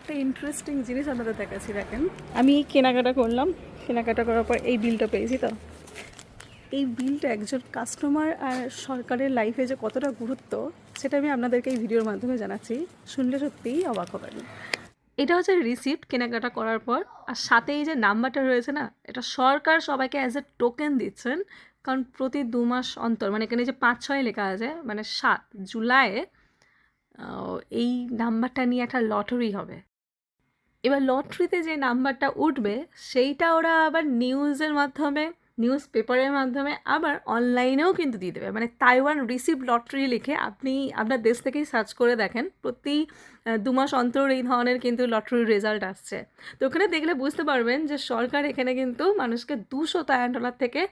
একটা ইন্টারেস্টিং জিনিস আপনাদের দেখাচ্ছি। দেখেন, আমি কেনাকাটা করলাম, কেনাকাটা করার পর এই বিলটা পেয়েছি। তো এই বিলটা একজন কাস্টমার আর সরকারের লাইফে যে কতটা গুরুত্ব সেটা আমি আপনাদেরকে এই ভিডিওর মাধ্যমে জানাচ্ছি। শুনলে সত্যিই অবাক হবেন। এটা হচ্ছে রিসিপ্ট কেনাকাটা করার পর, আর সাথে এই যে নাম্বারটা রয়েছে না, এটা সরকার সবাইকে অ্যাজ এ টোকেন দিচ্ছেন। কারণ প্রতি 2 মাস অন্তর, মানে এখানে যে 5-6 লেখা আছে, মানে 7 জুলাইয়ে এই নাম্বারটা নিয়ে একটা লটারি হবে। এবার লটারিতে যে নাম্বারটা উঠবে সেইটা ওরা আবার নিউজের মাধ্যমে, নিউজ পেপারের মাধ্যমে, আবার অনলাইনেও কিন্তু দিয়ে দেবে। মানে তাইওয়ান রিসিপ্ট লটারি লিখে আপনি আপনার দেশ থেকেই সার্চ করে দেখেন, প্রতি 2 মাস অন্তর এই ধরনের কিন্তু লটারির রেজাল্ট আসছে। তো ওখানে দেখলে বুঝতে পারবেন যে সরকার এখানে কিন্তু মানুষকে $200 থেকে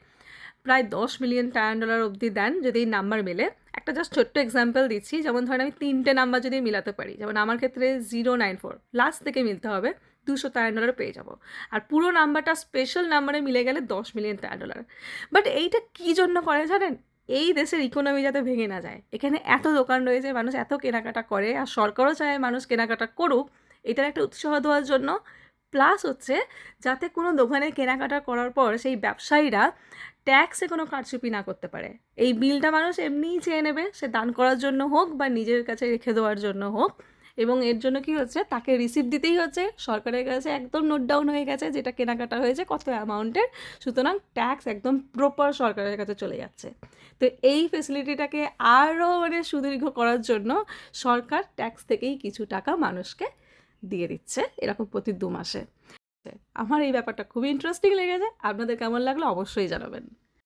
প্রায় 10 মিলিয়ন ডলার অবধি দেন যদি এই নাম্বার মেলে। একটা জাস্ট ছোট্ট এক্সাম্পল দিচ্ছি, যেমন ধরেন আমি 3টে নাম্বার যদি মিলাতে পারি, যেমন আমার ক্ষেত্রে 094 লাস্ট থেকে মিলতে হবে, $200 পেয়ে যাব। আর পুরো নাম্বারটা স্পেশাল নাম্বারে মিলে গেলে 10 মিলিয়ন ডলার। বাট এইটা কী জন্য করে জানেন? এই দেশের ইকোনমি যাতে ভেঙে না যায়। এখানে এত দোকান রয়েছে, মানুষ এত কেনাকাটা করে, আর সরকারও চায় মানুষ কেনাকাটা করুক, এটার একটা উৎসাহ দেওয়ার জন্য। প্লাস হচ্ছে যাতে কোনো দোকানে কেনাকাটা করার পর সেই ব্যবসায়ীরা ট্যাক্সে কোনো কারচুপি না করতে পারে। এই বিলটা মানুষ এমনিই চেয়ে নেবে, সে দান করার জন্য হোক বা নিজের কাছে রেখে দেওয়ার জন্য হোক। এবং এর জন্য কি হচ্ছে, তাকে রিসিপ্ট দিতেই হচ্ছে, সরকারের কাছে একদম নোট ডাউন হয়ে গেছে যেটা কেনাকাটা হয়েছে কত অ্যামাউন্টের, সুতরাং ট্যাক্স একদম প্রপার সরকারের কাছে চলে যাচ্ছে। তো এই ফেসিলিটিটাকে আরও মানে সুদীর্ঘ করার জন্য সরকার ট্যাক্স থেকেই কিছু টাকা মানুষকে দিয়ে দিচ্ছে, এরকম প্রতি 2 মাসে। আমার এই ব্যাপারটা খুবই ইন্টারেস্টিং লেগেছে। আপনাদের কেমন লাগলো অবশ্যই জানাবেন।